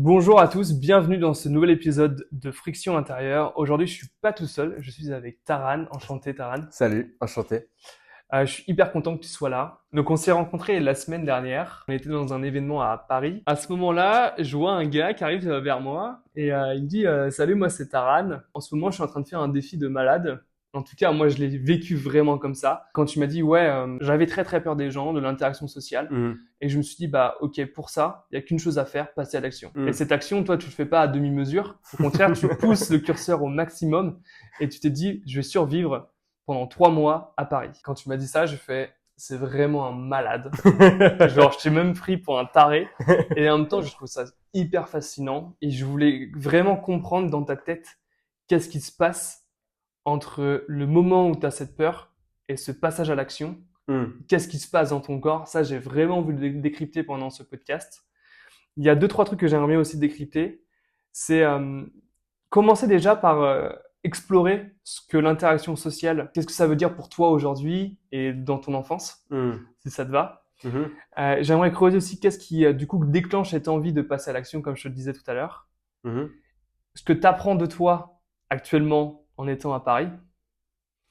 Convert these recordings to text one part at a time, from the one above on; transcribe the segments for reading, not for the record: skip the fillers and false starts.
Bonjour à tous, bienvenue dans ce nouvel épisode de Friction Intérieure. Aujourd'hui, je suis pas tout seul, je suis avec Taran. Enchanté, Taran. Salut, enchanté. Je suis hyper content que tu sois là. Donc, on s'est rencontrés la semaine dernière. On était dans un événement à Paris. À ce moment-là, je vois un gars qui arrive vers moi et il me dit Salut, moi c'est Taran. En ce moment, je suis en train de faire un défi de malade. En tout cas, moi, je l'ai vécu vraiment comme ça. Quand tu m'as dit ouais, j'avais très peur des gens, de l'interaction sociale. Et je me suis dit, bah, ok, pour ça, il n'y a qu'une chose à faire, passer à l'action. Et cette action, toi, tu ne le fais pas à demi-mesure. Au contraire, tu pousses le curseur au maximum et tu t'es dit, je vais survivre pendant 3 mois à Paris. Quand tu m'as dit ça, j'ai fait, c'est vraiment un malade. Genre, je t'ai même pris pour un taré. Et en même temps, je trouve ça hyper fascinant. Et je voulais vraiment comprendre dans ta tête qu'est-ce qui se passe entre le moment où tu as cette peur et ce passage à l'action. Qu'est-ce qui se passe dans ton corps? Ça, j'ai vraiment voulu le décrypter pendant ce podcast. Il y a 2-3 trucs que j'aimerais bien aussi décrypter. C'est commencer déjà par explorer ce que l'interaction sociale, qu'est-ce que ça veut dire pour toi aujourd'hui et dans ton enfance, si ça te va. J'aimerais creuser aussi qu'est-ce qui, du coup, déclenche cette envie de passer à l'action, comme je te le disais tout à l'heure. Ce que tu apprends de toi actuellement en étant à Paris.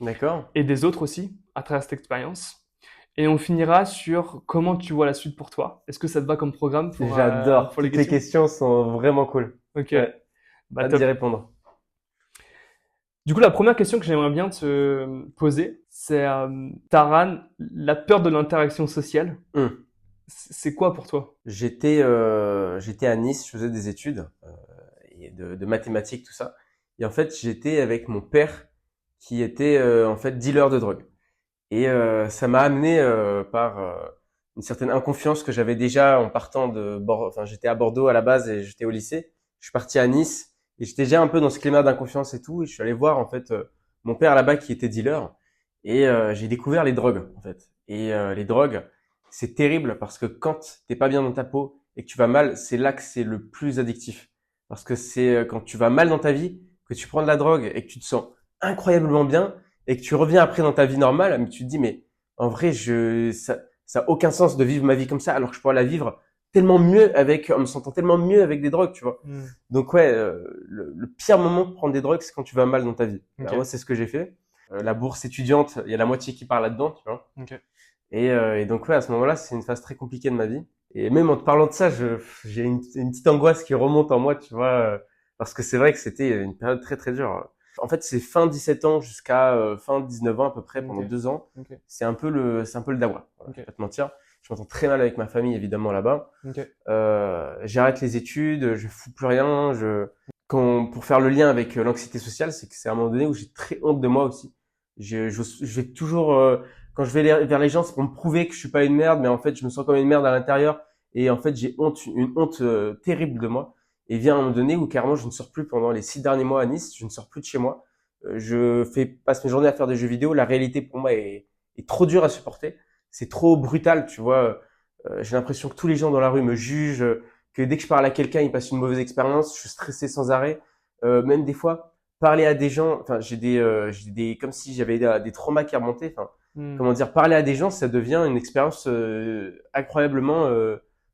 D'accord. Et des autres aussi, à travers cette expérience. Et on finira sur comment tu vois la suite pour toi. Est-ce que ça te va comme programme J'adore. pour les Toutes les questions sont vraiment cool. Ok, Ouais, bah hâte top. d'y répondre. Du coup, la première question que j'aimerais bien te poser, c'est Taran, la peur de l'interaction sociale, c'est quoi pour toi? J'étais à Nice, je faisais des études et de mathématiques, tout ça. Et en fait, j'étais avec mon père qui était en fait dealer de drogue. Et ça m'a amené par une certaine inconfiance que j'avais déjà en partant de Bordeaux. Enfin, j'étais à Bordeaux à la base et j'étais au lycée. Je suis parti à Nice et j'étais déjà un peu dans ce climat d'inconfiance et tout. Et je suis allé voir en fait mon père là-bas qui était dealer et j'ai découvert les drogues en fait. Et les drogues, c'est terrible parce que quand t'es pas bien dans ta peau et que tu vas mal, c'est là que c'est le plus addictif. Parce que c'est quand tu vas mal dans ta vie que tu prends de la drogue et que tu te sens incroyablement bien et que tu reviens après dans ta vie normale, mais tu te dis, mais en vrai, ça a aucun sens de vivre ma vie comme ça, alors que je pourrais la vivre tellement mieux en me sentant tellement mieux avec des drogues, tu vois. Donc ouais, le pire moment de prendre des drogues, c'est quand tu vas mal dans ta vie. Ok. Alors, moi, c'est ce que j'ai fait. La bourse étudiante, il y a la moitié qui part là-dedans, tu vois. Ok. Et donc ouais, à ce moment-là, c'est une phase très compliquée de ma vie. Et même en te parlant de ça, j'ai une petite angoisse qui remonte en moi, tu vois, parce que c'est vrai que c'était une période très dure. En fait, c'est fin 17 ans jusqu'à fin 19 ans à peu près, pendant Ok. 2 ans. Ok. C'est un peu le dawa. Voilà, Ok. je vais pas te mentir. Je m'entends très mal avec ma famille, évidemment, là-bas. Ok. J'arrête les études, je fous plus rien. Pour faire le lien avec l'anxiété sociale, c'est que c'est à un moment donné où j'ai très honte de moi aussi. Je vais toujours, quand je vais vers les gens, c'est pour me prouver que je suis pas une merde, mais en fait, je me sens comme une merde à l'intérieur. Et en fait, j'ai une honte terrible de moi. Et vient un moment donné où carrément je ne sors plus pendant les 6 derniers mois à Nice, je ne sors plus de chez moi. Passe mes journées à faire des jeux vidéo. La réalité pour moi est trop dure à supporter. C'est trop brutal, tu vois. J'ai l'impression que tous les gens dans la rue me jugent, que dès que je parle à quelqu'un, il passe une mauvaise expérience. Je suis stressé sans arrêt. Même des fois, parler à des gens, enfin, comme si j'avais des traumas qui remontaient. Enfin, comment dire, parler à des gens, ça devient une expérience incroyablement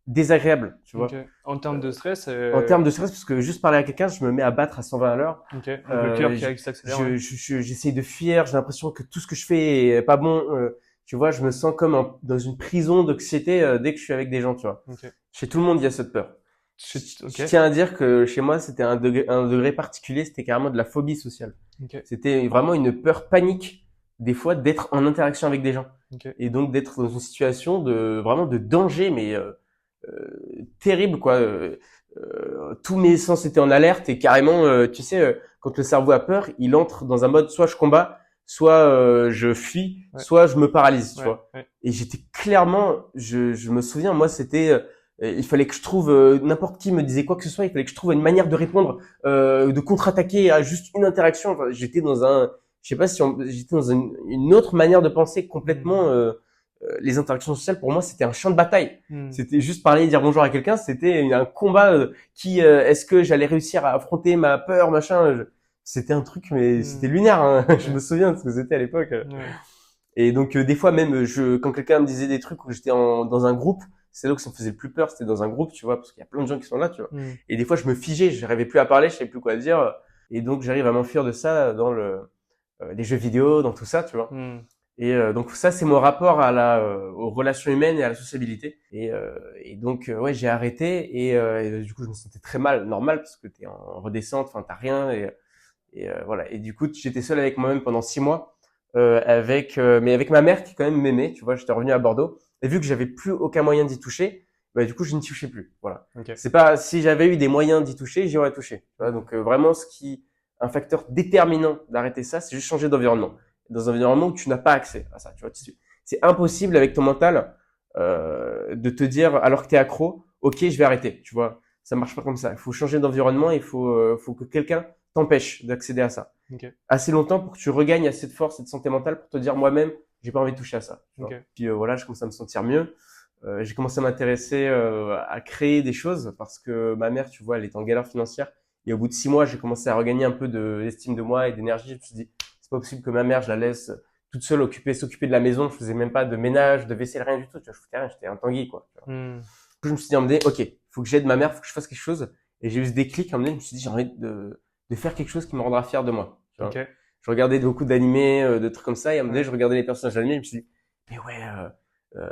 désagréable, tu vois. Ok. En termes de stress, En termes de stress, parce que juste parler à quelqu'un, je me mets à battre à 120 à l'heure. ok. Donc le cœur qui s'accélère. Ouais. J'essaye de fuir, j'ai l'impression que tout ce que je fais est pas bon. Tu vois, je me sens comme dans une prison d'anxiété dès que je suis avec des gens, tu vois. Ok. Chez tout le monde, il y a cette peur. Ok. Je tiens à dire que chez moi, c'était un degré particulier, c'était carrément de la phobie sociale. Ok. C'était vraiment une peur panique, des fois, d'être en interaction avec des gens. Ok. Et donc d'être dans une situation vraiment de danger, mais terrible, quoi. Tous mes sens étaient en alerte et carrément, tu sais, quand le cerveau a peur, il entre dans un mode soit je combats, soit je fuis, Ouais. soit je me paralyse, tu Ouais. vois. Ouais. Et j'étais clairement, je me souviens, moi, c'était, il fallait que je trouve, n'importe qui me disait quoi que ce soit, il fallait que je trouve une manière de répondre, de contre-attaquer à juste une interaction. Enfin, j'étais dans je sais pas si j'étais dans une autre manière de penser complètement. Les interactions sociales, pour moi, c'était un champ de bataille. C'était juste parler et dire bonjour à quelqu'un, c'était un combat est-ce que j'allais réussir à affronter ma peur, machin. C'était un truc, mais c'était lunaire. Hein. Ouais. Je me souviens de ce que c'était à l'époque. Ouais. Et donc, des fois, même, quand quelqu'un me disait des trucs où j'étais dans un groupe, c'est là où ça me faisait le plus peur, c'était dans un groupe, tu vois, parce qu'il y a plein de gens qui sont là, tu vois. Mm. Et des fois, je me figeais, je n'arrivais plus à parler, je savais plus quoi dire. Et donc, j'arrive à m'enfuir de ça dans les jeux vidéo, dans tout ça, tu vois. Mm. Et donc ça, c'est mon rapport aux relations humaines et à la sociabilité. Et donc, ouais, j'ai arrêté et du coup, je me sentais très mal, normal, parce que t'es en redescente, enfin, t'as rien et voilà. Et du coup, j'étais seul avec moi-même pendant 6 mois, mais avec ma mère qui quand même m'aimait. Tu vois, j'étais revenu à Bordeaux et vu que j'avais plus aucun moyen d'y toucher, bah du coup, je n'y touchais plus. Voilà. Ok. C'est pas si j'avais eu des moyens d'y toucher, j'y aurais touché. Tu vois, donc vraiment, un facteur déterminant d'arrêter ça, c'est juste changer d'environnement. Dans un environnement où tu n'as pas accès à ça. Tu vois, c'est impossible avec ton mental de te dire alors que t'es accro, ok, je vais arrêter. Tu vois, ça marche pas comme ça. Il faut changer d'environnement, faut que quelqu'un t'empêche d'accéder à ça. Ok. Assez longtemps pour que tu regagnes assez de force et de santé mentale pour te dire moi-même, j'ai pas envie de toucher à ça. Tu vois. Ok. Puis voilà, je commence à me sentir mieux. J'ai commencé à m'intéresser à créer des choses parce que ma mère, tu vois, elle est en galère financière. Et au bout de 6 mois, j'ai commencé à regagner un peu d'estime de moi et d'énergie. Je me suis dit, c'est pas possible que ma mère, je la laisse toute seule s'occuper de la maison. Je faisais même pas de ménage, de vaisselle, rien du tout. Tu vois, je foutais rien, j'étais un Tanguy, quoi. Tu vois. Mm. Du coup, je me suis dit, ok, faut que j'aide ma mère, faut que je fasse quelque chose. Et j'ai eu ce déclic, je me suis dit, j'ai envie de faire quelque chose qui me rendra fier de moi. Tu vois. Ok. Je regardais beaucoup d'animés, de trucs comme ça, et à un moment donné, je regardais les personnages animés, et je me suis dit, mais ouais,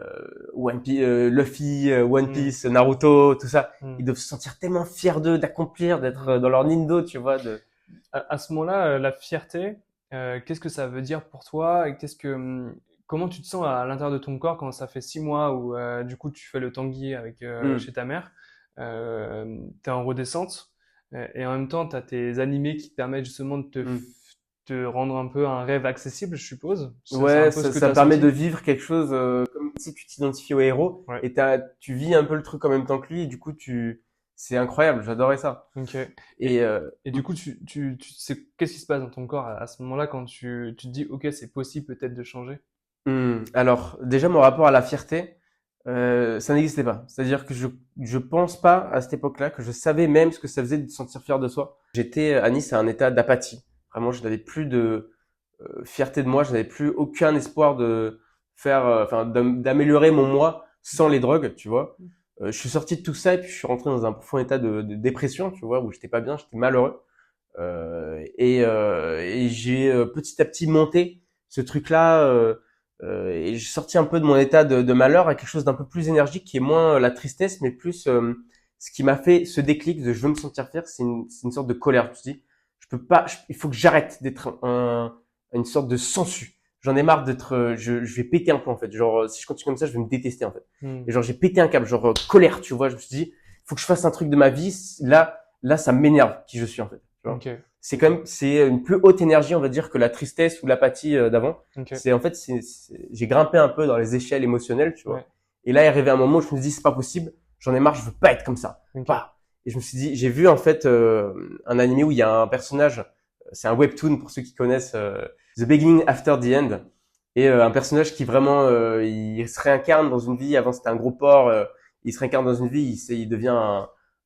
One Piece, Luffy, One Piece, Naruto, tout ça, ils doivent se sentir tellement fiers d'eux, d'accomplir, d'être dans leur Nindo, tu vois. À ce moment-là, la fierté, qu'est-ce que ça veut dire pour toi et comment tu te sens à l'intérieur de ton corps quand ça fait 6 mois où du coup tu fais le Tanguy avec chez ta mère, t'es en redescente et en même temps t'as tes animés qui te permettent justement de te rendre un peu un rêve accessible, je suppose. C'est un Ouais, peu ce que ça t'as permet senti. de vivre quelque chose comme si tu t'identifies au héros, Ouais. et tu vis un peu le truc en même temps que lui, et du coup, c'est incroyable, j'adorais ça. Ok. Et Et du coup, tu sais, qu'est-ce qui se passe dans ton corps à ce moment-là quand tu te dis, ok, c'est possible peut-être de changer? alors, déjà, mon rapport à la fierté, ça n'existait pas. C'est-à-dire que je pense pas à cette époque-là que je savais même ce que ça faisait de se sentir fier de soi. J'étais à Nice à un état d'apathie. Vraiment, je n'avais plus de fierté de moi, je n'avais plus aucun espoir de d'améliorer mon moi sans les drogues, tu vois. Je suis sorti de tout ça et puis je suis rentré dans un profond état de dépression, tu vois, où j'étais pas bien, j'étais malheureux. Et j'ai petit à petit monté ce truc-là et j'ai sorti un peu de mon état de malheur à quelque chose d'un peu plus énergique qui est moins la tristesse, mais plus ce qui m'a fait ce déclic de je veux me sentir fier, c'est une sorte de colère. Je me suis dit, je peux pas, il faut que j'arrête d'être une sorte de sensu. J'en ai marre d'être, je vais péter un plomb en fait. Genre, si je continue comme ça, je vais me détester en fait. Hmm. Et genre, j'ai pété un câble, genre colère, tu vois. Je me suis dit, faut que je fasse un truc de ma vie. Là, ça m'énerve qui je suis en fait. Tu vois. Ok. C'est une plus haute énergie, on va dire, que la tristesse ou l'apathie d'avant. Ok. C'est en fait, j'ai grimpé un peu dans les échelles émotionnelles, tu vois. Ouais. Et là, il est arrivé un moment où je me suis dit, c'est pas possible. J'en ai marre, je veux pas être comme ça. Ok. Bah. Et je me suis dit, j'ai vu en fait un animé où il y a un personnage, c'est un webtoon pour ceux qui connaissent, The Beginning After the End, et un personnage qui vraiment, il se réincarne dans une vie. Avant c'était un gros porc, il se réincarne dans une vie, il devient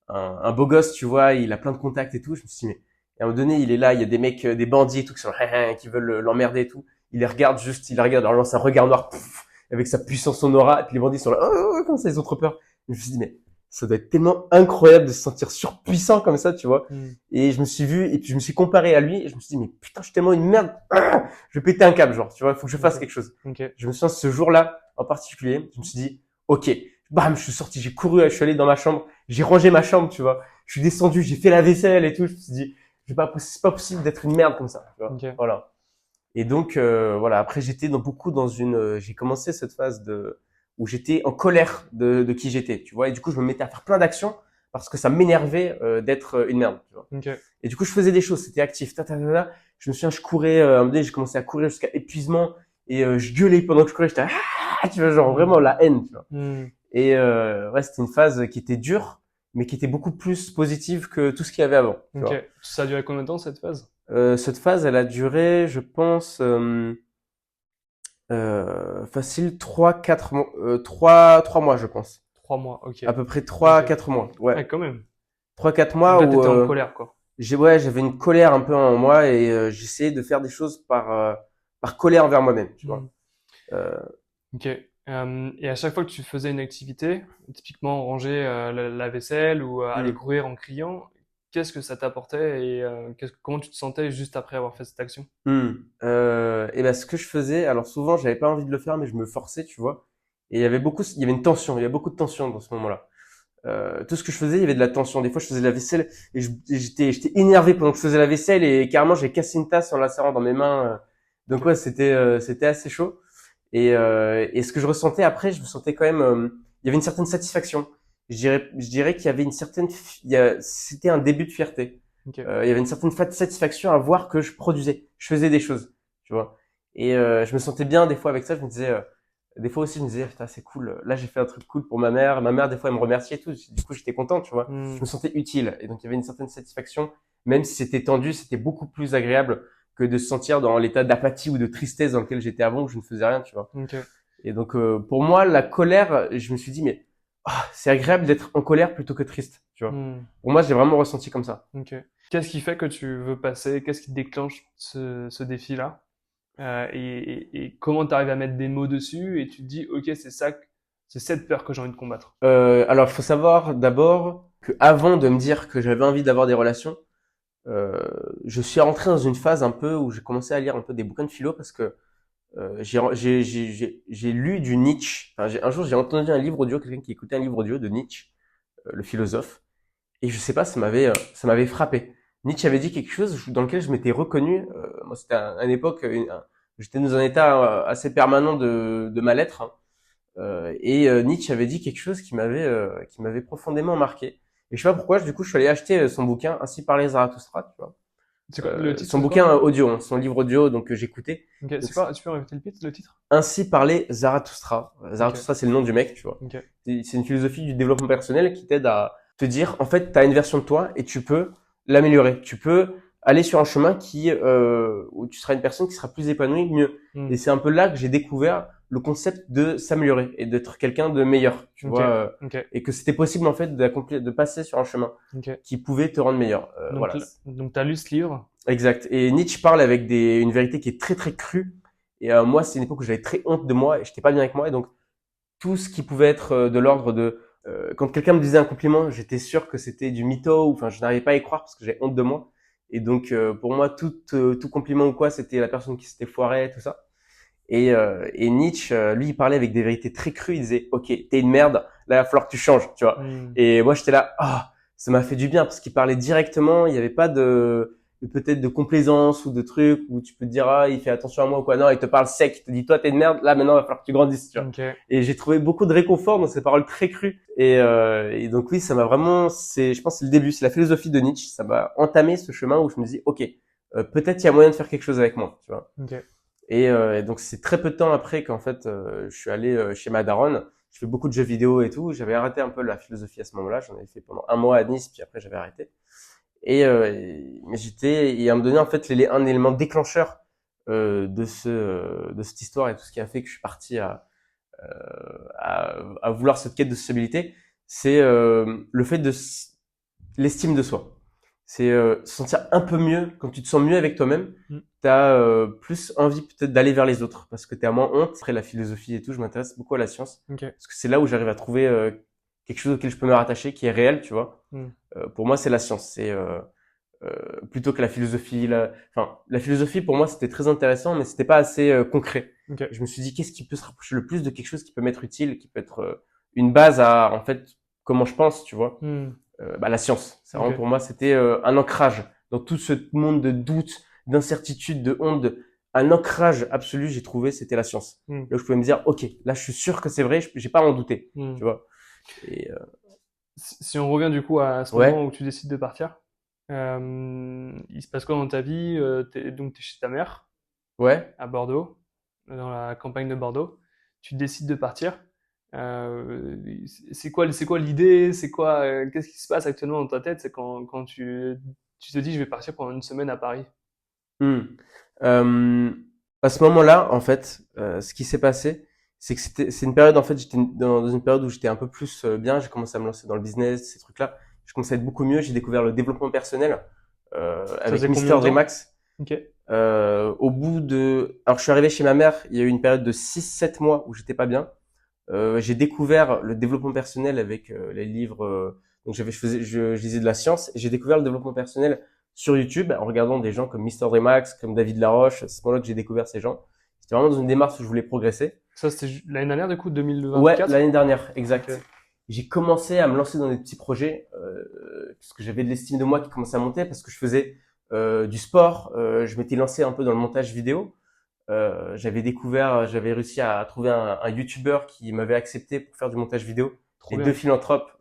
un beau gosse, tu vois. Il a plein de contacts et tout. Je me suis dit, mais et à un moment donné, il est là, il y a des mecs, des bandits et tout qui sont qui veulent l'emmerder et tout. Il les regarde juste, il les regarde, alors lance un regard noir, pouf, avec sa puissance, son aura, et puis les bandits sont là, oh, comme ça, ils ont trop peur. Et je me suis dit, mais ça doit être tellement incroyable de se sentir surpuissant comme ça, tu vois. Et je me suis vu, et puis je me suis comparé à lui, et je me suis dit, mais putain, je suis tellement une merde, je vais péter un câble, genre, tu vois, il faut que je fasse quelque chose. Ok. Je me souviens, ce jour-là, en particulier, je me suis dit, ok, bam, je suis sorti, j'ai couru, je suis allé dans ma chambre, j'ai rangé ma chambre, tu vois. Je suis descendu, j'ai fait la vaisselle et tout, je me suis dit, c'est pas possible d'être une merde comme ça, tu vois. Ok. Voilà. Et donc, voilà, après, j'étais j'ai commencé cette phase où j'étais en colère de qui j'étais, tu vois. Et du coup, je me mettais à faire plein d'actions parce que ça m'énervait d'être une merde, tu vois. Ok. Et du coup, je faisais des choses, c'était actif. Je me souviens, je courais, à un moment donné, j'ai commencé à courir jusqu'à épuisement et je gueulais pendant que je courais, j'étais tu vois, genre vraiment la haine, tu vois. Et ouais, c'était une phase qui était dure, mais qui était beaucoup plus positive que tout ce qu'il y avait avant. Tu vois. Ok. Ça a duré combien de temps cette phase? Cette phase, elle a duré, je pense, facile 3-4 mois, 3 mois, je pense. 3 mois. Ok. À peu près 3-4 Ok. mois. Ouais. Ouais, quand même. 3-4 Donc mois là, où t'étais en colère, quoi. j'avais une colère un peu en moi et j'essayais de faire des choses par colère envers moi-même, tu vois. Ok. Et à chaque fois que tu faisais une activité, typiquement ranger la vaisselle ou aller Hmm. courir en criant, qu'est-ce que ça t'apportait et comment tu te sentais juste après avoir fait cette action? Hmm. Et ben ce que je faisais, alors souvent j'avais pas envie de le faire, mais je me forçais, tu vois. Et il y avait une tension, il y avait beaucoup de tension dans ce moment-là. Tout ce que je faisais, il y avait de la tension. Des fois, je faisais la vaisselle et j'étais énervé pendant que je faisais la vaisselle et carrément j'ai cassé une tasse en la serrant dans mes mains. Donc Ok. ouais, c'était assez chaud. Et ce que je ressentais après, je me sentais quand même, il y avait une certaine satisfaction. Je dirais qu'il y avait une certaine, c'était un début de fierté. Ok. Il y avait une certaine satisfaction à voir que je produisais, je faisais des choses, tu vois. Et je me sentais bien des fois avec ça. Je me disais, des fois aussi, je me disais, putain, c'est cool. Là, j'ai fait un truc cool pour ma mère. Ma mère, des fois, elle me remerciait et tout. Du coup, j'étais content, tu vois. Je Hmm. me sentais utile. Et donc, il y avait une certaine satisfaction. Même si c'était tendu, c'était beaucoup plus agréable que de se sentir dans l'état d'apathie ou de tristesse dans lequel j'étais avant où je ne faisais rien, tu vois. Ok. Et donc, pour moi, la colère, je me suis dit, mais c'est agréable d'être en colère plutôt que triste, tu vois. Hmm. Pour moi, j'ai vraiment ressenti comme ça. Ok. Qu'est-ce qui fait que tu veux passer? Qu'est-ce qui déclenche ce défi-là? Et comment tu arrives à mettre des mots dessus et tu te dis, ok, c'est ça, c'est cette peur que j'ai envie de combattre. Alors, il faut savoir d'abord que avant de me dire que j'avais envie d'avoir des relations, euh, je suis rentré dans une phase un peu où j'ai commencé à lire un peu des bouquins de philo parce que j'ai lu du Nietzsche. Enfin, un jour, j'ai entendu un livre audio, quelqu'un qui écoutait un livre audio de Nietzsche, le philosophe, et je sais pas, ça m'avait frappé. Nietzsche avait dit quelque chose dans lequel je m'étais reconnu. Moi, c'était à une époque, j'étais dans un état assez permanent de mal-être, hein. Et Nietzsche avait dit quelque chose qui m'avait profondément marqué. Et je sais pas pourquoi, du coup, je suis allé acheter son bouquin, Ainsi parlait Zarathustra, tu vois. C'est quoi, le titre, Son c'est bouquin quoi? audio, hein, son livre audio, donc que j'écoutais. Ok, Donc, c'est quoi? Tu peux répéter le titre? Ainsi parlait Zarathustra. Ok, Zarathustra, c'est le nom du mec, tu vois. ok, C'est une philosophie du développement personnel qui t'aide à te dire, en fait, tu as une version de toi et tu peux l'améliorer. Tu peux aller sur un chemin où tu seras une personne qui sera plus épanouie, mieux. hmm, Et c'est un peu là que j'ai découvert le concept de s'améliorer et d'être quelqu'un de meilleur, tu ok, vois, ok, et que c'était possible en fait de passer sur un chemin ok. qui pouvait te rendre meilleur. Donc, Voilà, donc t'as lu ce livre. exact. Et Nietzsche parle avec une vérité qui est très très crue. Et moi, c'est une époque où j'avais très honte de moi et j'étais pas bien avec moi. Et donc tout ce qui pouvait être de l'ordre de quand quelqu'un me disait un compliment, j'étais sûr que c'était du mytho, ou enfin je n'arrivais pas à y croire parce que j'avais honte de moi. Et donc pour moi, tout compliment ou quoi, c'était la personne qui s'était foirée, tout ça. Et Nietzsche, lui, il parlait avec des vérités très crues. Il disait, ok, t'es une merde, là, il va falloir que tu changes, tu vois. Hmm, Et moi, j'étais là, ça m'a fait du bien parce qu'il parlait directement. Il n'y avait pas peut-être de complaisance ou de trucs où tu peux te dire, il fait attention à moi ou quoi. Non, il te parle sec. Il te dit, toi, t'es une merde. Là, maintenant, il va falloir que tu grandisses, tu vois. ok, Et j'ai trouvé beaucoup de réconfort dans ces paroles très crues. Et donc oui, ça m'a vraiment, je pense, que c'est le début, c'est la philosophie de Nietzsche. Ça m'a entamé ce chemin où je me dis, ok, peut-être il y a moyen de faire quelque chose avec moi, tu vois. ok. Et donc c'est très peu de temps après qu'en fait je suis allé chez ma daronne. Je fais beaucoup de jeux vidéo et tout. J'avais arrêté un peu la philosophie à ce moment-là. J'en avais fait pendant un mois à Nice, puis après j'avais arrêté. Mais et à me donner en fait un élément déclencheur de cette histoire et tout ce qui a fait que je suis parti à vouloir cette quête de stabilité, c'est le fait de l'estime de soi. C'est se sentir un peu mieux. Quand tu te sens mieux avec toi-même, Hmm, t'as plus envie peut-être d'aller vers les autres parce que t'es à moins honte. Après la philosophie et tout, je m'intéresse beaucoup à la science ok. parce que c'est là où j'arrive à trouver quelque chose auquel je peux me rattacher, qui est réel, tu vois. Hmm, Pour moi, c'est la science. C'est plutôt que la philosophie. Enfin, la philosophie pour moi c'était très intéressant, mais c'était pas assez concret. ok. Je me suis dit qu'est-ce qui peut se rapprocher le plus de quelque chose qui peut m'être utile, qui peut être une base à en fait comment je pense, tu vois. Hmm, La science. C'est vraiment ok. pour moi, c'était un ancrage dans tout ce monde de doute, d'incertitude, de honte. Un ancrage absolu, j'ai trouvé, c'était la science. Hmm, Là, je pouvais me dire, ok, là, je suis sûr que c'est vrai, j'ai pas à en douter, hmm. tu vois. Et Si on revient du coup à ce moment ouais, où tu décides de partir, il se passe quoi dans ta vie? Donc t'es chez ta mère ouais. à Bordeaux, dans la campagne de Bordeaux. Tu décides de partir. Euh, c'est quoi l'idée? C'est quoi, qu'est-ce qui se passe actuellement dans ta tête? C'est quand tu te dis je vais partir pendant une semaine à Paris. Hmm. Euh, à ce moment-là, en fait, ce qui s'est passé, c'est que c'est une période, en fait, j'étais dans une période où j'étais un peu plus bien. J'ai commencé à me lancer dans le business, ces trucs-là. Je commençais à être beaucoup mieux. J'ai découvert le développement personnel Ça avec faisait combien Mister de temps? Remax. Ok. Alors je suis arrivé chez ma mère, il y a eu une période de 6-7 mois où j'étais pas bien. J'ai découvert le développement personnel avec les livres. Donc je lisais de la science. Et j'ai découvert le développement personnel sur YouTube en regardant des gens comme Mister Remax, comme David Laroche. C'est à ce moment-là que j'ai découvert ces gens. C'était vraiment dans une démarche où je voulais progresser. Ça, c'était l'année dernière, du coup, Ouais, 2024? l'année dernière, exact. Ok. J'ai commencé à me lancer dans des petits projets parce que j'avais de l'estime de moi qui commençait à monter parce que je faisais du sport. Je m'étais lancé un peu dans le montage vidéo. J'avais réussi à trouver un YouTuber qui m'avait accepté pour faire du montage vidéo Trop et deux bien. philanthropes.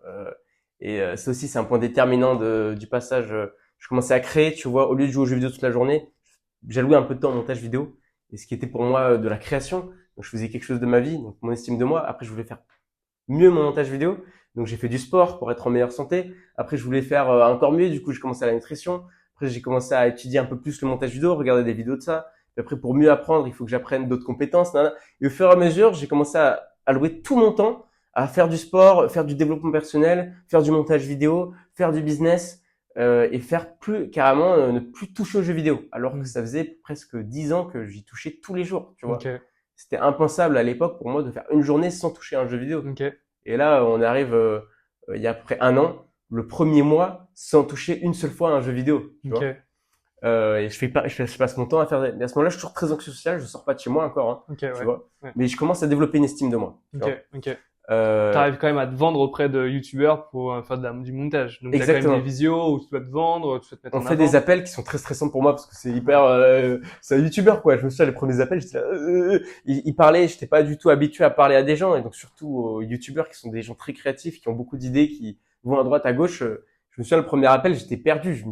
Ça aussi, c'est un point déterminant du passage. Je commençais à créer, tu vois, au lieu de jouer aux jeux vidéo toute la journée, j'allouais un peu de temps au montage vidéo et ce qui était pour moi de la création. Donc, je faisais quelque chose de ma vie, donc mon estime de moi. Après, je voulais faire mieux mon montage vidéo. Donc j'ai fait du sport pour être en meilleure santé. Après je voulais faire encore mieux. Du coup j'ai commencé à la nutrition. Après j'ai commencé à étudier un peu plus le montage vidéo, regarder des vidéos de ça. Et après pour mieux apprendre, il faut que j'apprenne d'autres compétences. Nanana. Et au fur et à mesure, j'ai commencé à allouer tout mon temps à faire du sport, faire du développement personnel, faire du montage vidéo, faire du business et faire plus carrément ne plus toucher aux jeux vidéo. Alors que Hmm. ça faisait presque 10 ans que j'y touchais tous les jours. Tu vois, Ok. c'était impensable à l'époque pour moi de faire une journée sans toucher à un jeu vidéo. Ok. Et là, on arrive il y a à peu près un an, le premier mois, sans toucher une seule fois à un jeu vidéo, tu vois. Ok. Et je passe mon temps à faire. Mais à ce moment-là, je suis toujours très anxieux social. Je sors pas de chez moi encore, hein, Ok, tu ouais. vois. Ouais. Mais je commence à développer une estime de moi, tu Ok. vois. Ok. Euh, T'arrives quand même à te vendre auprès de youtubeurs pour faire du montage. Donc t'as quand même des exactement. visios où tu dois te vendre, tu dois te mettre On en fait des avant. appels qui sont très stressants pour moi parce que c'est hyper, c'est un youtubeur quoi. Je me souviens les premiers appels, j'étais là, il parlait, j'étais pas du tout habitué à parler à des gens et donc surtout aux youtubeurs qui sont des gens très créatifs, qui ont beaucoup d'idées, qui vont à droite à gauche. Je me souviens le premier appel, j'étais perdu.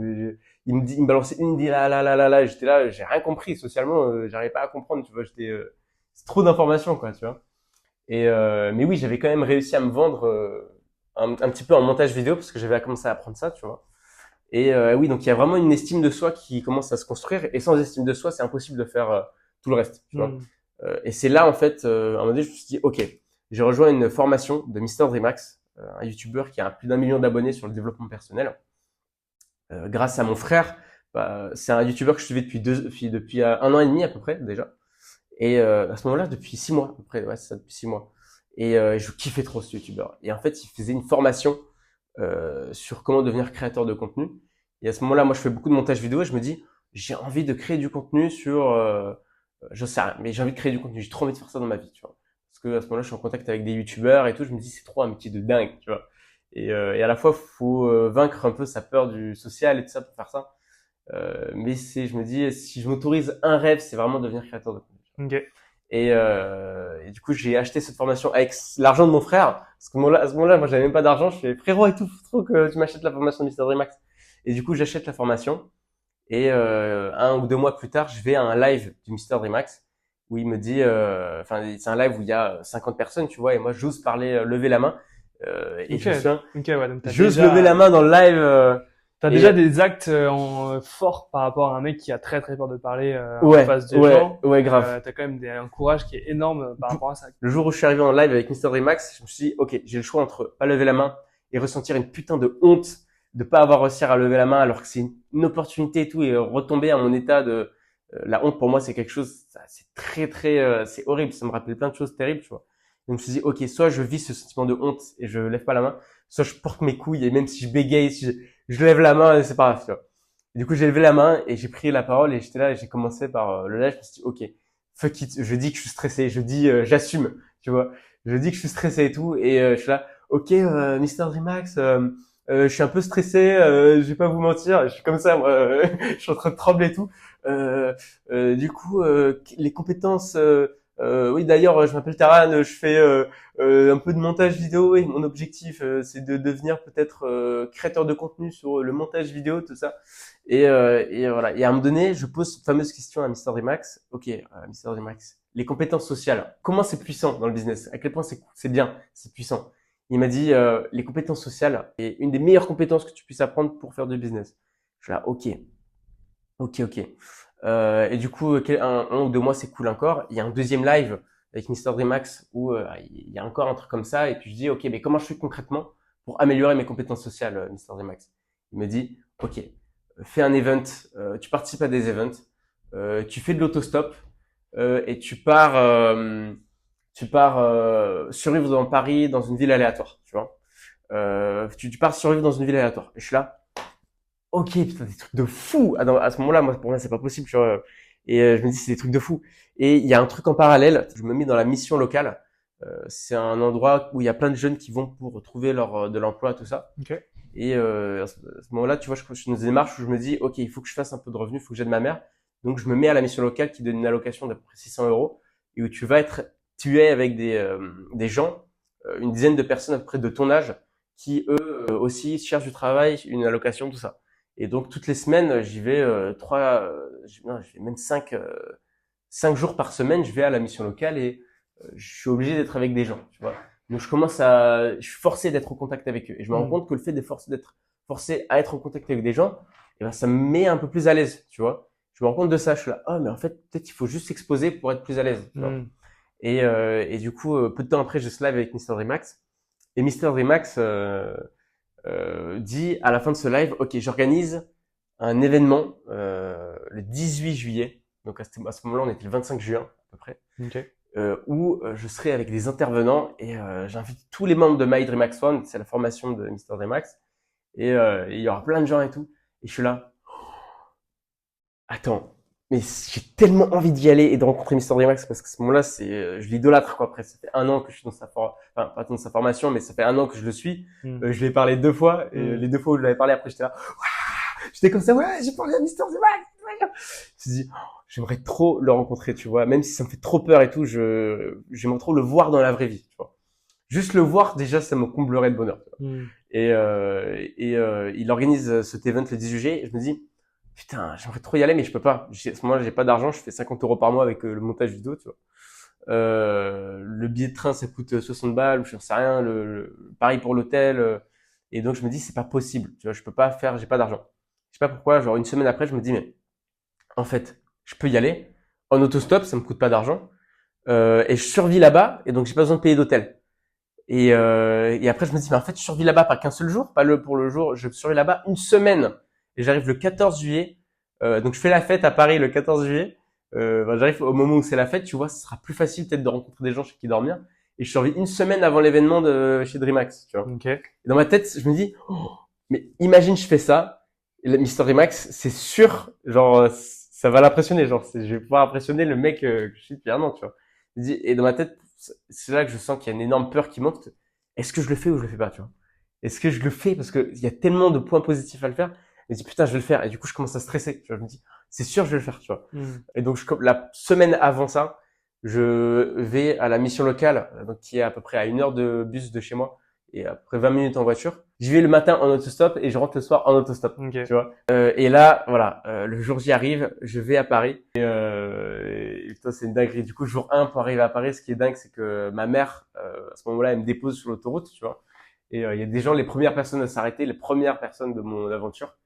Il me balançait une idée là, j'étais là, j'ai rien compris socialement, j'arrivais pas à comprendre, tu vois. C'est trop d'informations quoi, tu vois. Mais oui, j'avais quand même réussi à me vendre un petit peu en montage vidéo parce que j'avais commencé à apprendre ça, tu vois. Oui, donc il y a vraiment une estime de soi qui commence à se construire. Et sans estime de soi, c'est impossible de faire tout le reste, tu vois. Hmm. Et c'est là, en fait, à un moment donné, je me suis dit, OK, j'ai rejoint une formation de Mister Dreamax, un YouTuber qui a plus d'1 million d'abonnés sur le développement personnel. Grâce à mon frère, c'est un YouTuber que je suivais depuis 1 an et demi à peu près déjà. À ce moment-là, depuis 6 mois à peu près, ouais, c'est ça, depuis 6 mois. Je kiffais trop ce YouTuber. Et en fait, il faisait une formation sur comment devenir créateur de contenu. Et à ce moment-là, moi, je fais beaucoup de montage vidéo et je me dis, j'ai envie de créer du contenu sur, je sais rien, mais j'ai envie de créer du contenu. J'ai trop envie de faire ça dans ma vie, tu vois. Parce que à ce moment-là, je suis en contact avec des youtubeurs et tout. Je me dis, c'est trop un métier de dingue, tu vois. Et à la fois, faut vaincre un peu sa peur du social et tout ça pour faire ça. Je me dis, si je m'autorise un rêve, c'est vraiment devenir créateur de contenu. Ok. Et du coup, j'ai acheté cette formation avec l'argent de mon frère. Parce que à ce moment-là, moi, j'avais même pas d'argent. Je fais, frérot, et tout, faut trop que tu m'achètes la formation de Mr. Dreamax. Et du coup, j'achète la formation. 1 ou 2 mois plus tard, je vais à un live du Mr. Dreamax où il me dit, enfin, c'est un live où il y a 50 personnes, tu vois, et moi, j'ose parler, lever la main. Et Ok. je me souviens, Ok, ouais. Donc j'ose lever la main dans le live. t'as Et déjà des actes forts par rapport à un mec qui a très très peur de parler en ouais, face des ouais, gens. ouais, grave. T'as quand même un courage qui est énorme par rapport à ça. Le jour où je suis arrivé en live avec Mr. Remax, je me suis dit, ok, j'ai le choix entre pas lever la main et ressentir une putain de honte de pas avoir réussi à lever la main alors que c'est une opportunité et tout et retomber à mon état de la honte pour moi c'est quelque chose, c'est très très, c'est horrible, ça me rappelle plein de choses terribles, tu vois. Donc je me suis dit, ok, soit je vis ce sentiment de honte et je lève pas la main, soit je porte mes couilles et même si je bégaye, si je lève la main, c'est pas grave, tu vois. Et du coup j'ai levé la main et j'ai pris la parole et j'étais là et j'ai commencé par le live, je me suis dit, ok, fuck it, je dis que je suis stressé, je dis j'assume, tu vois. Je dis que je suis stressé et tout je suis là, ok, Mister Dreamax, je suis un peu stressé, je vais pas vous mentir, je suis comme ça, moi, je suis en train de trembler et tout. Du coup, les compétences, oui d'ailleurs, je m'appelle Taran, je fais un peu de montage vidéo et mon objectif, c'est de devenir peut-être créateur de contenu sur le montage vidéo, tout ça. Voilà. Et à un moment donné, je pose cette fameuse question à Mister Remax. Ok, Mister Remax, les compétences sociales, comment c'est puissant dans le business? À quel point c'est bien, c'est puissant? Il m'a dit, les compétences sociales est une des meilleures compétences que tu puisses apprendre pour faire du business. Je suis là, ok, ok. Et du coup, un ou 2 mois s'écoulent encore. Il y a un deuxième live avec Mister Remax où il y a encore un truc comme ça. Et puis je dis, ok, mais comment je fais concrètement pour améliorer mes compétences sociales, Mister Remax? Il me dit, ok, fais un event, tu participes à des events, tu fais de l'autostop et tu pars tu pars survivre dans Paris, dans une ville aléatoire, tu vois. Tu pars survivre dans une ville aléatoire. Et je suis là, ok, putain, des trucs de fou. Ah, à ce moment-là, moi, pour moi, c'est pas possible, tu vois. Et je me dis, c'est des trucs de fou. Et il y a un truc en parallèle. Je me mets dans la mission locale. C'est un endroit où il y a plein de jeunes qui vont pour trouver de l'emploi, tout ça. Ok. Et à ce moment-là, tu vois, je suis dans une démarche où je me dis, ok, il faut que je fasse un peu de revenus, il faut que j'aide ma mère. Donc, je me mets à la mission locale qui donne une allocation d'à peu près 600 euros et où tu es avec des gens, une dizaine de personnes à peu près de ton âge qui, eux, aussi cherchent du travail, une allocation, tout ça. Et donc, toutes les semaines, j'y vais non, je vais même 5 jours par semaine, je vais à la mission locale et je suis obligé d'être avec des gens, tu vois. Donc je suis forcé d'être en contact avec eux. Et je me rends compte que le fait d'être forcé à être en contact avec des gens, eh ben, ça me met un peu plus à l'aise, tu vois. Je me rends compte de ça. Je suis là, oh, mais en fait, peut-être il faut juste s'exposer pour être plus à l'aise, tu vois. Et du coup, peu de temps après, je se live avec Mister Remax. Et Mister Remax dit à la fin de ce live, ok, j'organise un événement le 18 juillet. Donc à ce moment-là, on était le 25 juin à peu près. Ok. Où je serai avec des intervenants et j'invite tous les membres de My Dreamax One, c'est la formation de Mister Dreamax, et il y aura plein de gens et tout. Et je suis là, attends, mais j'ai tellement envie d'y aller et de rencontrer Mister Dreamax parce qu'à ce moment-là, je l'idolâtre quoi. Après, ça fait 1 an que je suis dans enfin pas dans sa formation, mais ça fait 1 an que je le suis. Je lui ai parlé 2 fois et les 2 fois où je lui avais parlé, après j'étais là, j'étais comme ça, ouais, j'ai parlé à Mister Dreamax. Je me suis dit, j'aimerais trop le rencontrer, tu vois, même si ça me fait trop peur et tout, j'aimerais trop le voir dans la vraie vie, tu vois. Juste le voir, déjà, ça me comblerait de bonheur. Tu vois. Et il organise cet event le 18 juillet, et je me dis, putain, j'aimerais trop y aller, mais je peux pas. À ce moment-là, j'ai pas d'argent, je fais 50 euros par mois avec le montage vidéo, tu vois. Le billet de train, ça coûte 60 balles, ou je sais rien, pareil pour l'hôtel, et donc je me dis, c'est pas possible, tu vois, je peux pas faire, j'ai pas d'argent. Je sais pas pourquoi, genre une semaine après, je me dis, mais en fait, je peux y aller en autostop, ça me coûte pas d'argent, et je survis là-bas, et donc j'ai pas besoin de payer d'hôtel. Et après, je me dis, mais en fait, je survis là-bas pas qu'un seul jour, pas pour le jour, je survis là-bas une semaine, et j'arrive le 14 juillet. Donc je fais la fête à Paris le 14 juillet. J'arrive au moment où c'est la fête, tu vois, ce sera plus facile peut-être de rencontrer des gens chez qui dormir. Et je survis une semaine avant l'événement de chez Dreamax, tu vois. Okay. Et dans ma tête, je me dis, oh, mais imagine, je fais ça, et Mister Dreamax, c'est sûr, genre, ça va l'impressionner, genre, je vais pouvoir impressionner le mec que je suis depuis 1 an, tu vois. Et dans ma tête, c'est là que je sens qu'il y a une énorme peur qui monte. Est-ce que je le fais ou je le fais pas, tu vois? Est-ce que je le fais parce que il y a tellement de points positifs à le faire. Je me dis putain, je vais le faire. Et du coup, je commence à stresser. Tu vois, je me dis, c'est sûr, je vais le faire, tu vois. Et donc, la semaine avant ça, je vais à la mission locale, donc qui est à peu près à 1 heure de bus de chez moi et après 20 minutes en voiture. J'y vais le matin en autostop et je rentre le soir en autostop. Okay. Tu vois. Et là, voilà, le jour j'y arrive, je vais à Paris. Et putain, c'est une dinguerie. Du coup, jour 1 pour arriver à Paris, ce qui est dingue, c'est que ma mère, à ce moment-là, elle me dépose sur l'autoroute, tu vois. Et il y a des gens, les premières personnes à s'arrêter, les premières personnes de mon aventure,